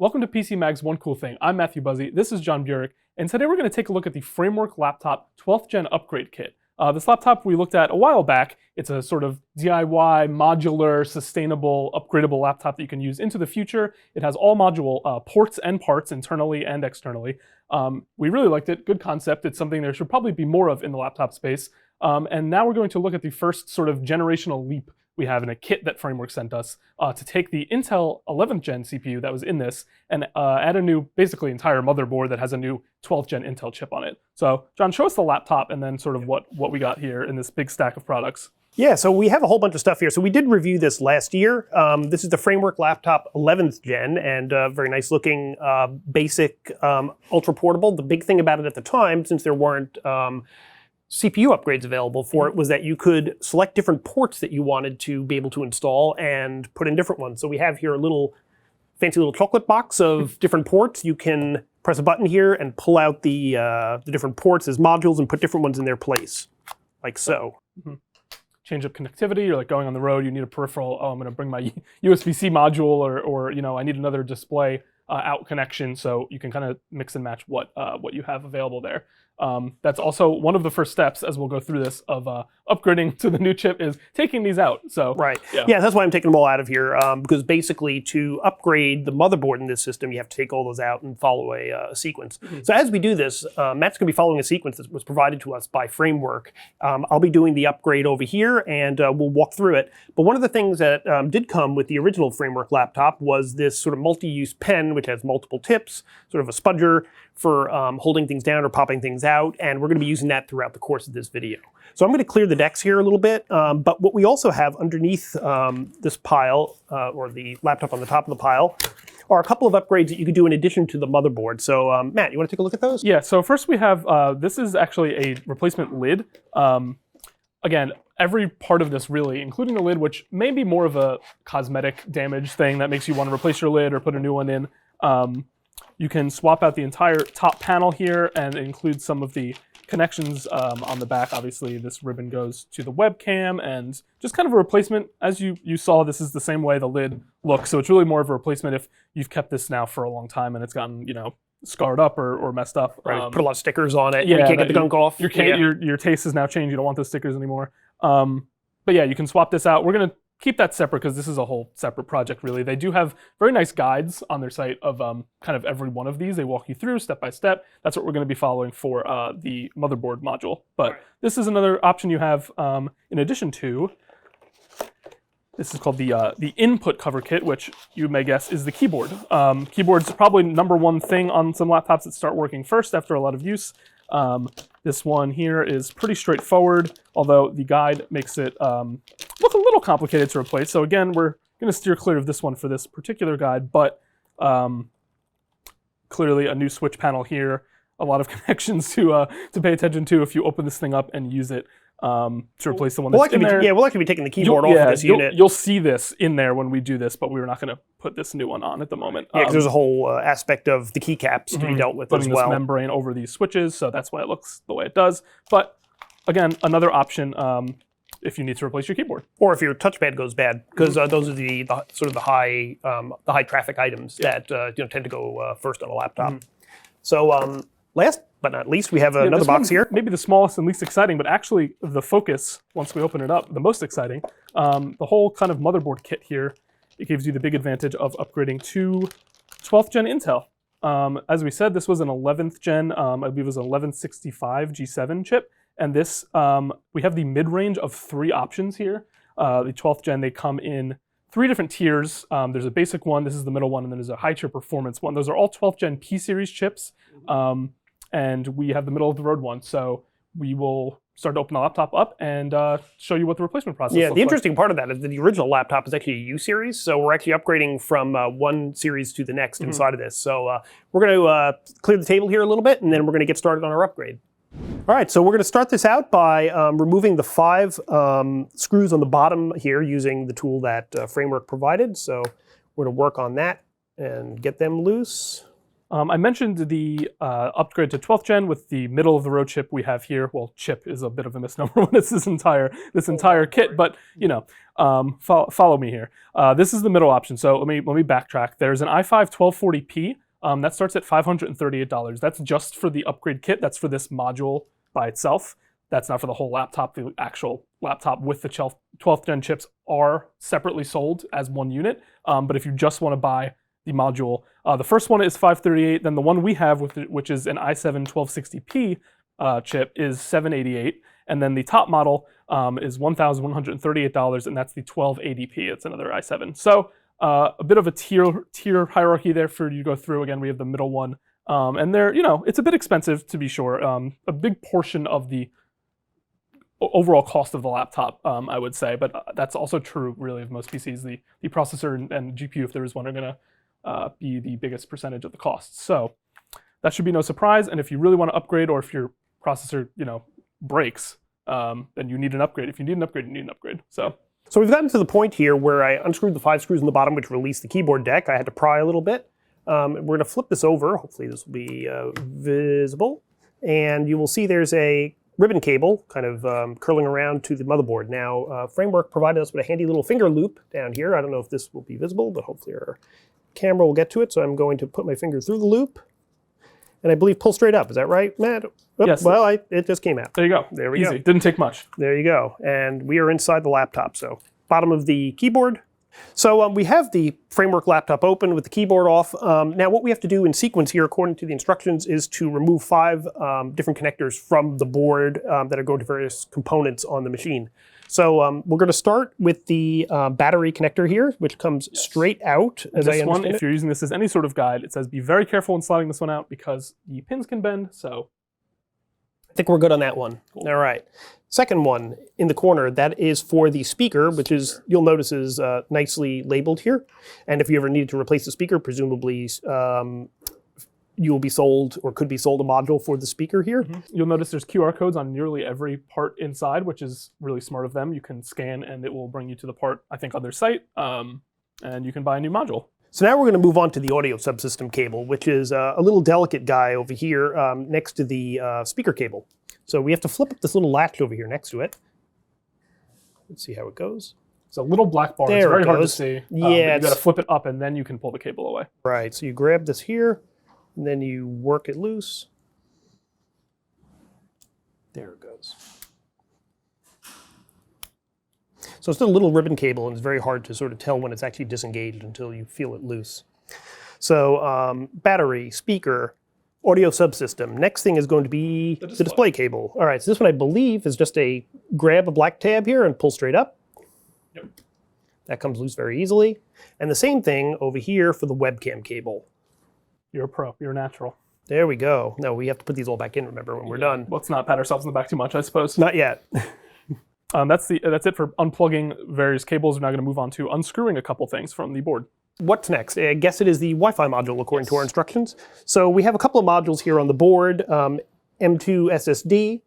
Welcome to PC Mag's One Cool Thing. I'm Matthew Buzzy, this is John Burek, and today we're going to take a look at the Framework Laptop 12th Gen Upgrade Kit. This laptop we looked at a while back. It's a sort of DIY, modular, sustainable, upgradable laptop that you can use into the future. It has all module ports and parts internally and externally. We really liked it, good concept. It's something there should probably be more of in the laptop space. And now we're going to look at the first sort of generational leap we have in a kit that Framework sent us to take the Intel 11th Gen CPU that was in this and add a new, basically entire motherboard that has a new 12th Gen Intel chip on it. So John, show us the laptop and then sort of what we got here in this big stack of products. Yeah, so we have a whole bunch of stuff here. So we did review this last year. This is the Framework Laptop 11th Gen, and very nice looking, basic, ultra portable. The big thing about it at the time, since there weren't CPU upgrades available for it, was that you could select different ports that you wanted to be able to install and put in different ones. So we have here a little fancy little chocolate box of different ports. You can press a button here and pull out the different ports as modules and put different ones in their place, like so. Mm-hmm. Change up connectivity. You're like going on the road. You need a peripheral. Oh, I'm going to bring my USB-C module, or you know, I need another display out connection. So you can kind of mix and match what you have available there. That's also one of the first steps, as we'll go through this, of upgrading to the new chip, is taking these out. So right, yeah, that's why I'm taking them all out of here, because basically to upgrade the motherboard in this system, you have to take all those out and follow a sequence. Mm-hmm. So as we do this, Matt's going to be following a sequence that was provided to us by Framework. I'll be doing the upgrade over here, and we'll walk through it. But one of the things that did come with the original Framework laptop was this sort of multi-use pen, which has multiple tips, sort of a spudger for holding things down or popping things out, and we're going to be using that throughout the course of this video. So I'm going to clear the decks here a little bit, but what we also have underneath this pile, or the laptop on the top of the pile, are a couple of upgrades that you could do in addition to the motherboard. So Matt, you want to take a look at those? Yeah, so first we have, this is actually a replacement lid. Again, every part of this really, including the lid, which may be more of a cosmetic damage thing that makes you want to replace your lid or put a new one in. You can swap out the entire top panel here, and it includes some of the connections on the back. Obviously, this ribbon goes to the webcam, and just kind of a replacement. As you saw, this is the same way the lid looks, so it's really more of a replacement if you've kept this now for a long time and it's gotten, you know, scarred up or messed up. Right, put a lot of stickers on it. Yeah, you can't get the gunk off. Your taste has now changed. You don't want those stickers anymore. But yeah, you can swap this out. We're going to keep that separate because this is a whole separate project, really. They do have very nice guides on their site of kind of every one of these. They walk you through step by step. That's what we're going to be following for the motherboard module. But this is another option you have in addition to. This is called the input cover kit, which you may guess is the keyboard. Keyboard's probably number one thing on some laptops that start working first after a lot of use. This one here is pretty straightforward, although the guide makes it look a little complicated to replace. So again, we're going to steer clear of this one for this particular guide, but clearly a new switch panel here, a lot of connections to pay attention to if you open this thing up and use it to replace the one that's in there. Yeah, we'll actually be taking the keyboard off of this unit. You'll see this in there when we do this, but we're not going to put this new one on at the moment. Yeah, because there's a whole aspect of the keycaps to be dealt with as well. Putting this membrane over these switches, so that's why it looks the way it does. But again, another option if you need to replace your keyboard, or if your touchpad goes bad, because those are the sort of the high traffic items that tend to go first on a laptop. So last but not least, we have another box here. Maybe the smallest and least exciting, but actually the focus, once we open it up, the most exciting. The whole kind of motherboard kit here, it gives you the big advantage of upgrading to 12th Gen Intel. As we said, this was an 11th Gen, I believe it was an 1165 G7 chip. And this, we have the mid-range of 3 options here. The 12th Gen, they come in 3 different tiers. There's a basic one, this is the middle one, and then there's a high tier performance one. Those are all 12th Gen P-series chips. And we have the middle of the road one. So we will start to open the laptop up and show you what the replacement process looks like. Yeah, the interesting part of that is that the original laptop is actually a U-series. So we're actually upgrading from one series to the next inside of this. So we're going to clear the table here a little bit, and then we're going to get started on our upgrade. All right, so we're going to start this out by removing the 5 screws on the bottom here using the tool that Framework provided. So we're going to work on that and get them loose. I mentioned the upgrade to 12th gen with the middle of the road chip we have here. Well, chip is a bit of a misnomer when it's this entire kit, but you know, follow me here. This is the middle option. So let me backtrack. There's an i5 1240p that starts at $538. That's just for the upgrade kit. That's for this module by itself. That's not for the whole laptop. The actual laptop with the 12th gen chips are separately sold as one unit. But if you just want to buy the module, the first one is $538. Then the one we have, which is an i7 1260p chip, is $788. And then the top model is $1,138, and that's the 1280p. It's another i7. So a bit of a tier hierarchy there for you to go through. Again, we have the middle one, and they're, you know, it's a bit expensive to be sure. A big portion of the overall cost of the laptop, I would say, but that's also true really of most PCs. The processor and GPU, if there is one, are going to be the biggest percentage of the cost. So that should be no surprise. And if you really want to upgrade, or if your processor, you know, breaks, then you need an upgrade. If you need an upgrade, you need an upgrade. So we've gotten to the point here where I unscrewed the 5 screws in the bottom, which released the keyboard deck. I had to pry a little bit. We're going to flip this over. Hopefully this will be visible. And you will see there's a ribbon cable kind of curling around to the motherboard. Now, Framework provided us with a handy little finger loop down here. I don't know if this will be visible, but hopefully our camera will get to it. So I'm going to put my finger through the loop, and I believe pull straight up. Is that right, Matt? Oh, yes. Well, it just came out. There you go. There we Easy. go. Didn't take much. There you go. And we are inside the laptop. So bottom of the keyboard. So we have the Framework laptop open with the keyboard off. Now what we have to do in sequence here, according to the instructions, is to remove 5 different connectors from the board that are going to various components on the machine. So we're going to start with the battery connector here, which comes straight out, as I understand it. If you're using this as any sort of guide, it says be very careful in sliding this one out because the pins can bend, so. I think we're good on that one. Cool. All right. Second one in the corner, that is for the speaker, which is, you'll notice, is nicely labeled here. And if you ever needed to replace the speaker, presumably you will be sold, or could be sold, a module for the speaker here. Mm-hmm. You'll notice there's QR codes on nearly every part inside, which is really smart of them. You can scan and it will bring you to the part, I think, on their site, and you can buy a new module. So now we're going to move on to the audio subsystem cable, which is a little delicate guy over here next to the speaker cable. So we have to flip up this little latch over here next to it. Let's see how it goes. It's a little black bar. It's very hard to see. Yeah, you got to flip it up and then you can pull the cable away. Right. So you grab this here, and then you work it loose. There it goes. So it's a little ribbon cable, and it's very hard to sort of tell when it's actually disengaged until you feel it loose. So battery, speaker, audio subsystem. Next thing is going to be the display cable. All right, so this one I believe is just grab a black tab here and pull straight up. Yep. That comes loose very easily. And the same thing over here for the webcam cable. You're a pro. You're a natural. There we go. No, we have to put these all back in, remember, when we're done. Let's not pat ourselves on the back too much, I suppose. Not yet. That's it for unplugging various cables. We're now going to move on to unscrewing a couple things from the board. What's next? I guess it is the Wi-Fi module, according to our instructions. So we have a couple of modules here on the board. M2 SSD,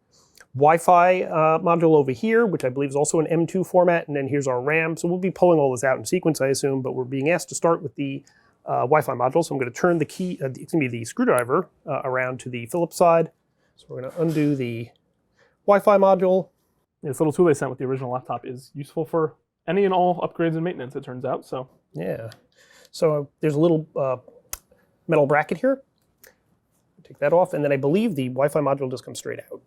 Wi-Fi module over here, which I believe is also an M2 format, and then here's our RAM. So we'll be pulling all this out in sequence, I assume, but we're being asked to start with the Wi-Fi module. So I'm going to turn the screwdriver around to the Phillips side. So we're going to undo the Wi-Fi module. This little tool they sent with the original laptop is useful for any and all upgrades and maintenance, it turns out. So yeah. So there's a little metal bracket here. Take that off, and then I believe the Wi-Fi module just comes straight out.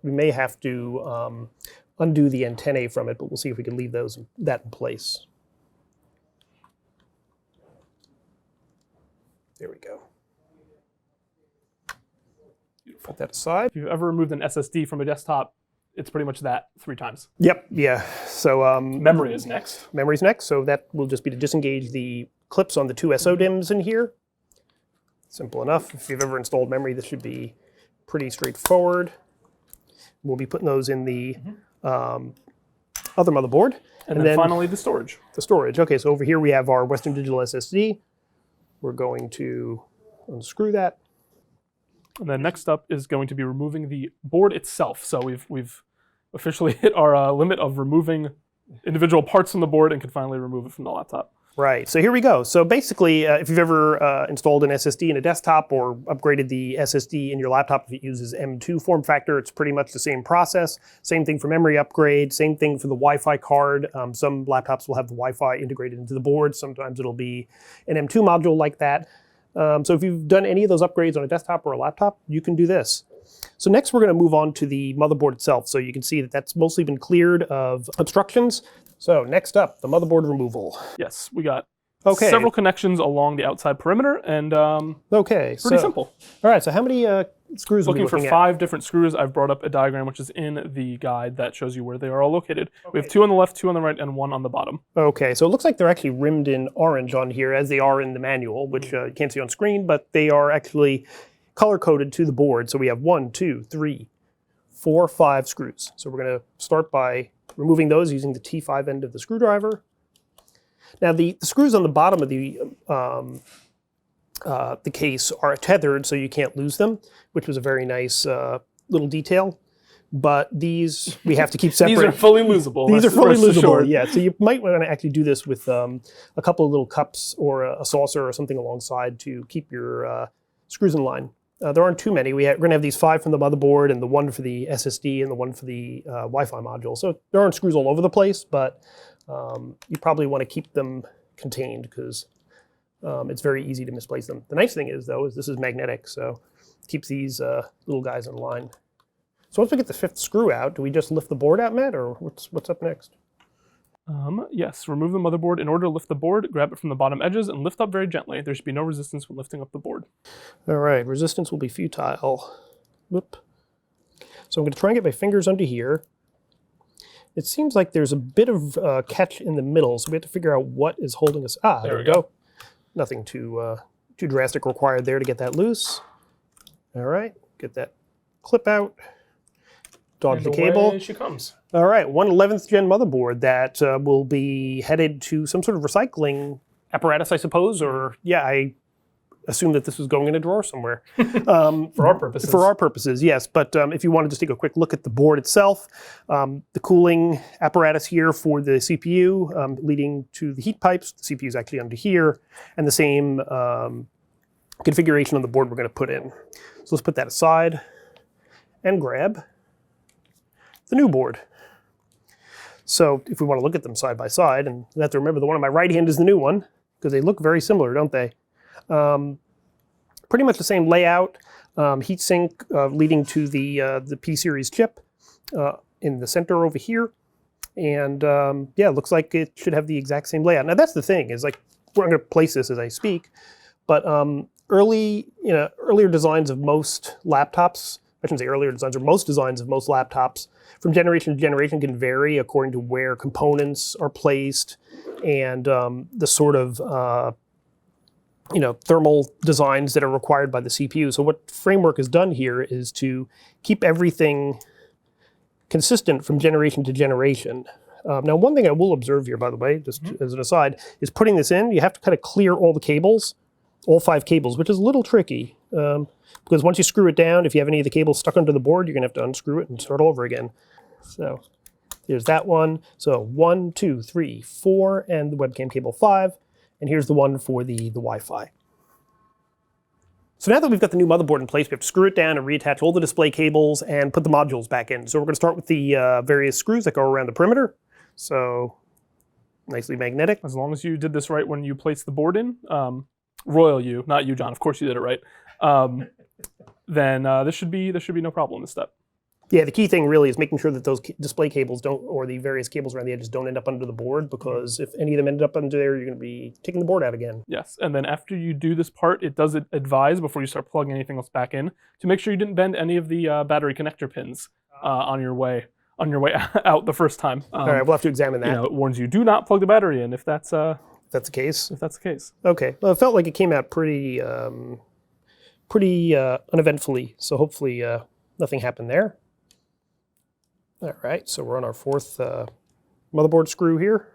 We may have to undo the antennae from it, but we'll see if we can leave that in place. There we go. Put that aside. if you've ever removed an SSD from a desktop, it's pretty much that 3 times. Yep, yeah. So memory is next. Memory's next, so that will just be to disengage the clips on the 2 SO-DIMMs in here. Simple enough. If you've ever installed memory, this should be pretty straightforward. We'll be putting those in the other motherboard. And then finally the storage. The storage. Okay, so over here we have our Western Digital SSD. We're going to unscrew that. And then next up is going to be removing the board itself. So we've officially hit our limit of removing individual parts from the board and can finally remove it from the laptop. Right, so here we go. So basically, if you've ever installed an SSD in a desktop or upgraded the SSD in your laptop, if it uses M2 form factor, it's pretty much the same process. Same thing for memory upgrade, same thing for the Wi-Fi card. Some laptops will have the Wi-Fi integrated into the board. Sometimes it'll be an M2 module like that. So if you've done any of those upgrades on a desktop or a laptop, you can do this. So next we're going to move on to the motherboard itself. So you can see that that's mostly been cleared of obstructions. So next up, the motherboard removal. Yes, we got Okay. several connections along the outside perimeter, and Okay, pretty simple. All right, so how many screws are we Looking for looking at? 5 different screws. I've brought up a diagram which is in the guide that shows you where they are all located. We have 2 on the left, 2 on the right, and 1 on the bottom. Okay, so it looks like they're actually rimmed in orange on here, as they are in the manual, which you can't see on screen, but they are actually color-coded to the board. So we have 1, 2, 3, 4, 5 screws. So we're going to start by removing those using the T5 end of the screwdriver. Now the screws on the bottom of the case are tethered so you can't lose them, which was a very nice little detail. But these we have to keep separate. These are fully losable. These are fully rest losable, assured. yeah. So you might want to actually do this with a couple of little cups or a saucer or something alongside to keep your screws in line. There aren't too many. We're going to have these 5 from the motherboard and the 1 for the SSD and the 1 for the Wi-Fi module. So there aren't screws all over the place, but you probably want to keep them contained because it's very easy to misplace them. The nice thing is, though, is this is magnetic, so it keeps these little guys in line. So once we get the 5th screw out, do we just lift the board out, Matt, or what's up next? Yes, remove the motherboard. In order to lift the board, grab it from the bottom edges and lift up very gently. There should be no resistance when lifting up the board. All right, resistance will be futile. Whoop. So I'm going to try and get my fingers under here. It seems like there's a bit of catch in the middle, so we have to figure out what is holding us. There we go. Nothing too drastic required there to get that loose. All right, get that clip out. Dodge the cable. Away she comes. All right, 1/11th gen motherboard that will be headed to some sort of recycling apparatus, I suppose, or yeah, I assume that this was going in a drawer somewhere. For our purposes. For our purposes, yes. But if you want to just take a quick look at the board itself, the cooling apparatus here for the CPU leading to the heat pipes. The CPU is actually under here, and the same configuration on the board we're going to put in. So let's put that aside and grab the new board. So if we want to look at them side by side, and you have to remember the one on my right hand is the new one, because they look very similar, don't they? Pretty much the same layout, heatsink leading to the P-series chip in the center over here. And yeah, it looks like it should have the exact same layout. Now that's the thing, is like, we're going to place this as I speak, but earlier designs of most laptops, I shouldn't say earlier designs, or most designs of most laptops, from generation to generation can vary according to where components are placed and the sort of thermal designs that are required by the CPU. So what Framework has done here is to keep everything consistent from generation to generation. Now, one thing I will observe here, by the way, just as an aside, is putting this in, you have to kind of clear all the cables, all 5 cables, which is a little tricky. Because once you screw it down, if you have any of the cables stuck under the board, you're going to have to unscrew it and start all over again. So there's that one. So 1, 2, 3, 4, and the webcam cable 5. And here's the one for the Wi-Fi. So now that we've got the new motherboard in place, we have to screw it down and reattach all the display cables and put the modules back in. So we're going to start with the various screws that go around the perimeter. So nicely magnetic. As long as you did this right when you placed the board in, royal you, not you, John. Of course you did it right. Then this should be no problem in this step. Yeah, the key thing really is making sure that those display cables don't, or the various cables around the edges don't end up under the board, because if any of them ended up under there, you're going to be taking the board out again. Yes, and then after you do this part, it does advise before you start plugging anything else back in to make sure you didn't bend any of the battery connector pins on your way out the first time. All right, we'll have to examine that. It warns you, do not plug the battery in if that's the case. If that's the case. Okay. Well, it felt like it came out pretty uneventfully, so hopefully nothing happened there. All right, so we're on our 4th motherboard screw here.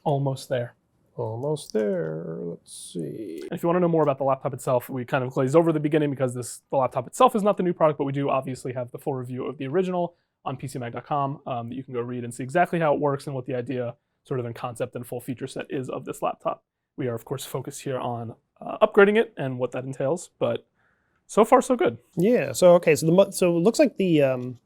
Almost there. Almost there. Let's see. If you want to know more about the laptop itself, we kind of glazed over the beginning because the laptop itself is not the new product, but we do obviously have the full review of the original on PCMag.com that you can go read and see exactly how it works and what the idea sort of in concept and full feature set is of this laptop. We are, of course, focused here on upgrading it and what that entails, but so far, so good. Yeah, so okay, so it looks like the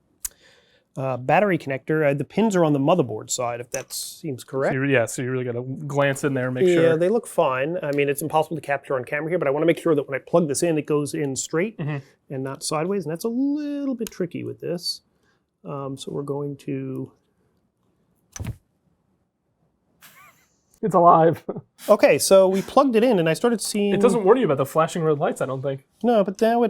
battery connector, the pins are on the motherboard side, if that seems correct. So you really got to glance in there and make sure. Yeah, they look fine. I mean, it's impossible to capture on camera here, but I want to make sure that when I plug this in, it goes in straight and not sideways, and that's a little bit tricky with this. So we're going to... It's alive. Okay, so we plugged it in, and I started seeing... It doesn't warn you about the flashing red lights, I don't think. No, but now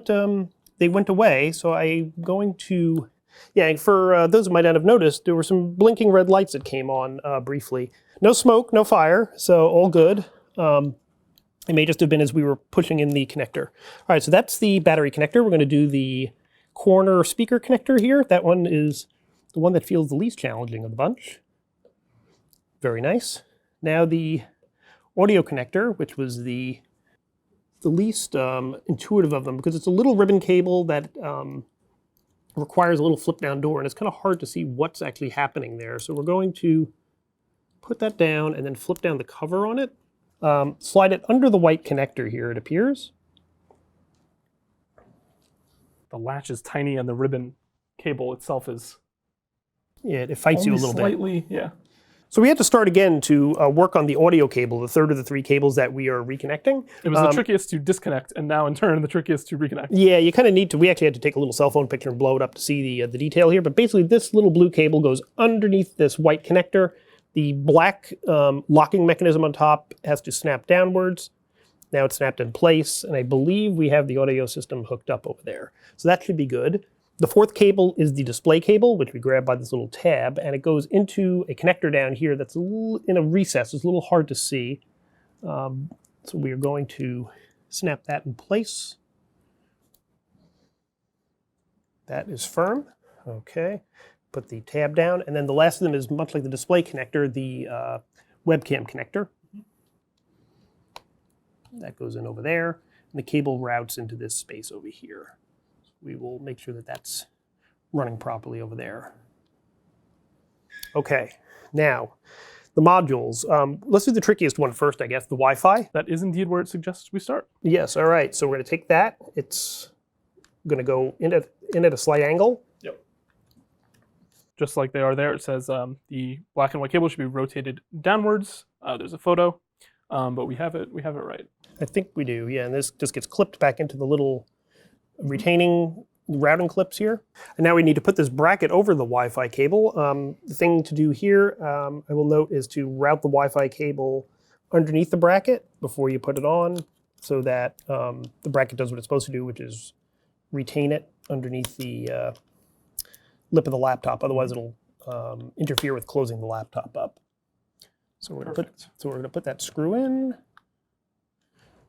they went away, so I'm going to... Yeah, for those who might not have noticed, there were some blinking red lights that came on briefly. No smoke, no fire, so all good. It may just have been as we were pushing in the connector. All right, so that's the battery connector. We're going to do the corner speaker connector here. That one is the one that feels the least challenging of the bunch. Very nice. Now the audio connector, which was the least intuitive of them, because it's a little ribbon cable that requires a little flip down door, and it's kind of hard to see what's actually happening there. So we're going to put that down and then flip down the cover on it. Slide it under the white connector here, it appears. The latch is tiny and the ribbon cable itself is... Yeah, it fights you a little bit. Yeah. So we had to start again to work on the audio cable, the third of the three cables that we are reconnecting. It was the trickiest to disconnect, and now in turn the trickiest to reconnect. Yeah, you kind of need to. We actually had to take a little cell phone picture and blow it up to see the detail here. But basically, this little blue cable goes underneath this white connector. The black locking mechanism on top has to snap downwards. Now it's snapped in place, and I believe we have the audio system hooked up over there. So that should be good. The fourth cable is the display cable, which we grab by this little tab, and it goes into a connector down here that's in a recess. It's a little hard to see. So we are going to snap that in place. That is firm. Okay. Put the tab down, and then the last of them is much like the display connector, the webcam connector. That goes in over there, and the cable routes into this space over here. We will make sure that that's running properly over there. Okay, now the modules. Let's do the trickiest one first, I guess, the Wi-Fi. That is indeed where it suggests we start. Yes, all right, so we're gonna take that. It's gonna go in at a slight angle. Yep. Just like they are there, it says the black and white cable should be rotated downwards. There's a photo, but we have it right. I think we do, yeah, and this just gets clipped back into the little retaining routing clips here. And now we need to put this bracket over the Wi-Fi cable. The thing to do here, I will note, is to route the Wi-Fi cable underneath the bracket before you put it on, so that the bracket does what it's supposed to do, which is retain it underneath the lip of the laptop. Otherwise it'll interfere with closing the laptop up. So we're going to put that screw in.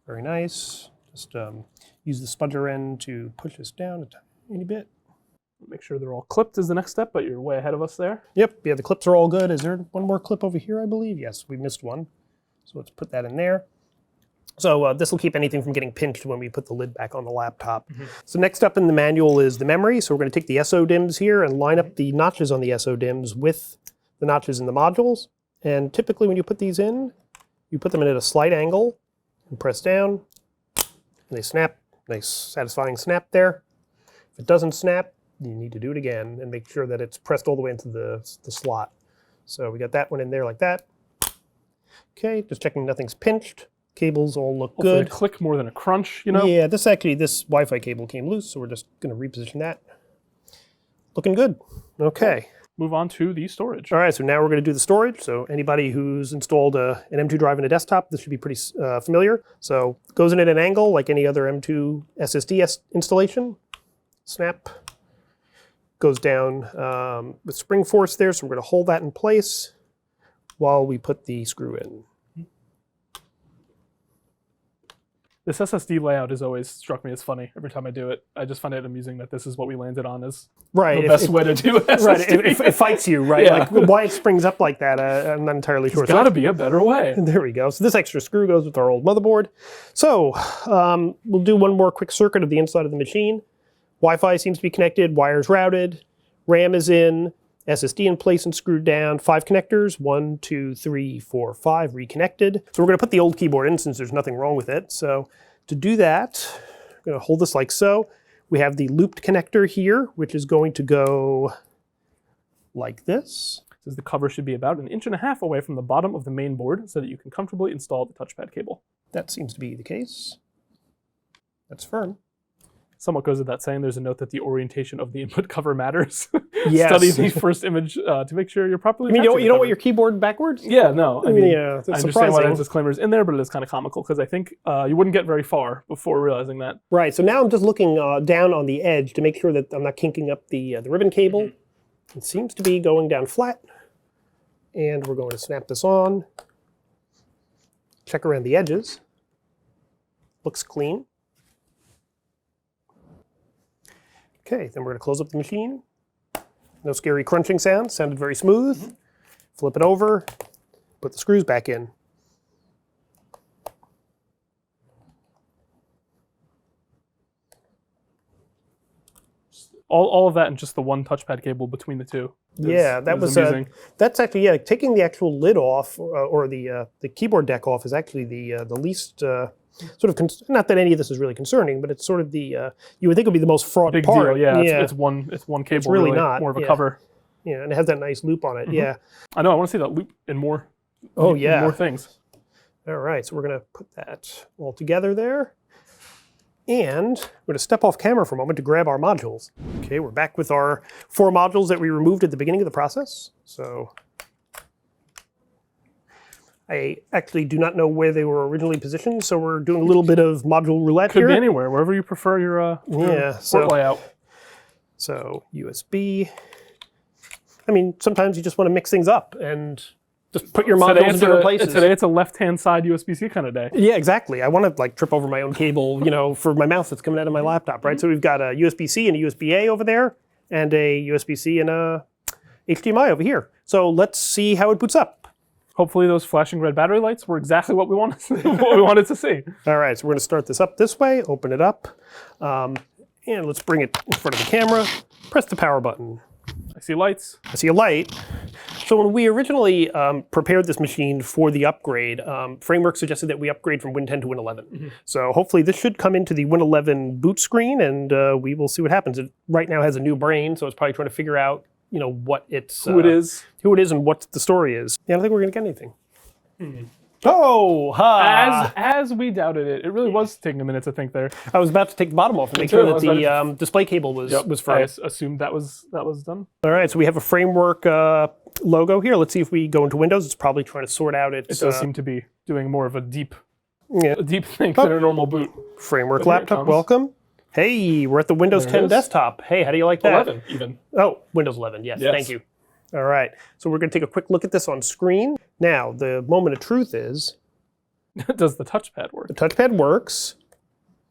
Very nice. Just use the spudger end to push this down a tiny bit. Make sure they're all clipped is the next step, but you're way ahead of us there. Yep, yeah, the clips are all good. Is there one more clip over here, I believe? Yes, we missed one. So let's put that in there. So this will keep anything from getting pinched when we put the lid back on the laptop. So next up in the manual is the memory. So we're going to take the SO-DIMMs here and line up the notches on the SO-DIMMs with the notches in the modules. And typically when you put these in, you put them in at a slight angle and press down, and they snap. Nice satisfying snap there. If it doesn't snap, you need to do it again and make sure that it's pressed all the way into the slot. So we got that one in there like that. Okay, just checking nothing's pinched. Cables all look Hopefully good. A click more than a crunch, you know? Yeah, this Wi-Fi cable came loose, so we're just going to reposition that. Looking good. Okay. Move on to the storage. All right, so now we're going to do the storage. So anybody who's installed an M2 drive in a desktop, this should be pretty familiar. So it goes in at an angle like any other M2 SSD installation. Snap. Goes down with spring force there, so we're going to hold that in place while we put the screw in. This SSD layout has always struck me as funny every time I do it. I just find it amusing that this is what we landed on as the best way to do SSD. Right, it fights you, right? Yeah. Like why it springs up like that, I'm not entirely sure. There's got to be a better way. There we go. So this extra screw goes with our old motherboard. So we'll do one more quick circuit of the inside of the machine. Wi-Fi seems to be connected, wires routed, RAM is in, SSD in place and screwed down. 5 connectors, 1, 2, 3, 4, 5, reconnected. So we're going to put the old keyboard in since there's nothing wrong with it. So to do that, I'm going to hold this like so. We have the looped connector here, which is going to go like this. Says the cover should be about 1.5 inches away from the bottom of the main board so that you can comfortably install the touchpad cable. That seems to be the case. That's firm. Somewhat goes with that saying, there's a note that the orientation of the input cover matters. Yes. Study the first image to make sure you're properly. I mean, you don't want your keyboard backwards? Yeah, no. I mean, yeah, that's I understand surprising. why that disclaimer is in there, but it is kind of comical because I think you wouldn't get very far before realizing that. Right. So now I'm just looking down on the edge to make sure that I'm not kinking up the ribbon cable. It seems to be going down flat. And we're going to snap this on. Check around the edges. Looks clean. Okay, then we're going to close up the machine. No scary crunching sound. Sounded very smooth. Flip it over. Put the screws back in. All of that and just the one touchpad cable between the two. Yeah, that was amusing. that's actually, yeah, taking the actual lid off or the keyboard deck off is actually the least sort of not that any of this is really concerning, but it's sort of the you would think it would be the most fraught Big part. deal, yeah. It's one cable. It's really not. More of a Yeah. cover. Yeah, and it has that nice loop on it. Yeah. I know. I want to see that loop in more. Oh in yeah. more things. All right, so we're gonna put that all together there. And we're going to step off camera for a moment to grab our modules. Okay, we're back with our 4 modules that we removed at the beginning of the process. So I actually do not know where they were originally positioned, so we're doing a little bit of module roulette Could here. be anywhere, wherever you prefer your port layout. So USB. I mean, sometimes you just want to mix things up and just put your modules in different places. Today it's a left-hand side USB-C kind of day. Yeah, exactly. I want to like trip over my own cable, you know, for my mouse that's coming out of my laptop, right? So we've got a USB-C and a USB-A over there, and a USB-C and a HDMI over here. So let's see how it boots up. Hopefully those flashing red battery lights were exactly what we wanted, what we wanted to see. All right, so we're going to start this up this way, open it up, and let's bring it in front of the camera. Press the power button. I see lights. I see a light. So when we originally prepared this machine for the upgrade, Framework suggested that we upgrade from Win 10 to Win 11. So hopefully this should come into the Win 11 boot screen, and we will see what happens. It right now has a new brain, so it's probably trying to figure out, you know, what it's who it is, and what the story is. Yeah, I don't think we're going to get anything. Oh, ha! As we doubted it, it really was taking a minute to think there. I was about to take the bottom off and make sure that the display cable was firm. I assumed that was done. All right, so we have a Framework logo here. Let's see if we go into Windows. It's probably trying to sort out its... It does seem to be doing more of a deep think than a normal boot. Framework laptop, welcome. Hey, we're at the Windows 10 desktop. Hey, how do you like that? 11 even. Oh, Windows 11, yes. Thank you. All right, so we're going to take a quick look at this on screen. Now, the moment of truth is... Does the touchpad work? The touchpad works.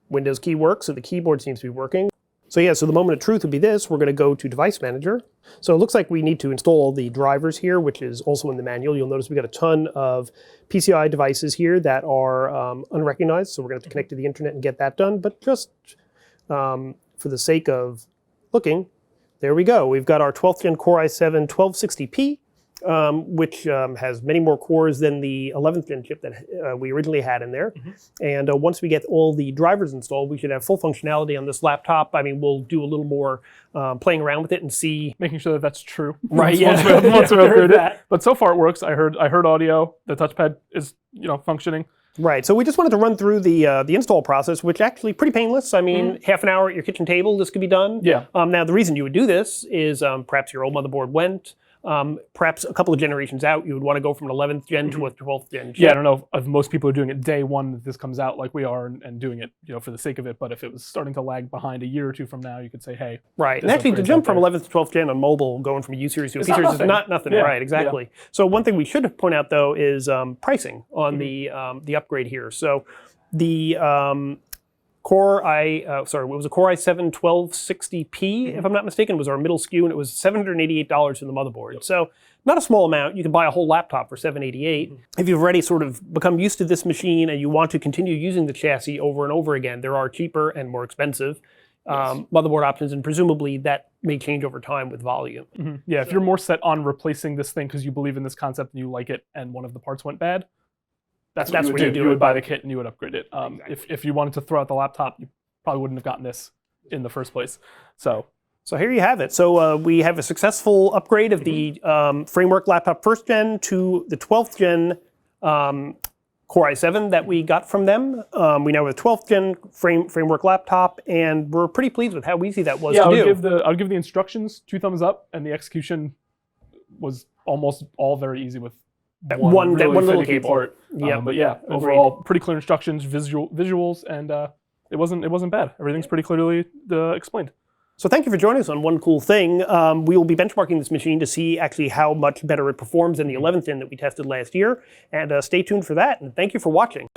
Windows key works, so the keyboard seems to be working. So yeah, so the moment of truth would be this. We're going to go to Device Manager. So it looks like we need to install the drivers here, which is also in the manual. You'll notice we've got a ton of PCI devices here that are unrecognized, so we're going to have to connect to the internet and get that done. But just for the sake of looking, there we go. We've got our 12th Gen Core i7 1260p, which has many more cores than the 11th Gen chip that we originally had in there. And once we get all the drivers installed, we should have full functionality on this laptop. I mean, we'll do a little more playing around with it and see. Making sure that that's true. Right, Once we upgrade it. But so far it works. I heard audio. The touchpad is, functioning. Right, so we just wanted to run through the install process, which actually pretty painless. I mean, half an hour at your kitchen table, this could be done. Yeah. Now, the reason you would do this is perhaps your old motherboard went. Perhaps a couple of generations out, you would want to go from an 11th gen to a 12th gen chip. Yeah, I don't know if most people are doing it day one that this comes out like we are and doing it, for the sake of it. But if it was starting to lag behind a year or two from now, you could say, hey. Right, and actually to jump from 11th to 12th gen on mobile, going from a U series to a P series is not nothing. Right, exactly. Yeah. So one thing we should point out though is pricing on the upgrade here. So the Core it was a Core i7 1260p, if I'm not mistaken, was our middle SKU, and it was $788 for the motherboard. So not a small amount. You can buy a whole laptop for $788. If you've already sort of become used to this machine and you want to continue using the chassis over and over again, there are cheaper and more expensive. motherboard options, and presumably that may change over time with volume. Yeah, if you're more set on replacing this thing because you believe in this concept and you like it, and one of the parts went bad, that's what you would do. You would buy the kit and you would upgrade it. If you wanted to throw out the laptop, you probably wouldn't have gotten this in the first place. So here you have it. So we have a successful upgrade of the Framework laptop 1st gen to the 12th gen Core i7 that we got from them. We now have a 12th gen Framework laptop, and we're pretty pleased with how easy that was to do. I'll give the instructions 2 thumbs up, and the execution was almost all very easy with one little keyboard. Port. Yeah, but yeah, overall pretty clear instructions, visuals, and it wasn't bad. Everything's pretty clearly explained. So thank you for joining us on One Cool Thing. We will be benchmarking this machine to see actually how much better it performs than the 11th gen that we tested last year. And stay tuned for that. And thank you for watching.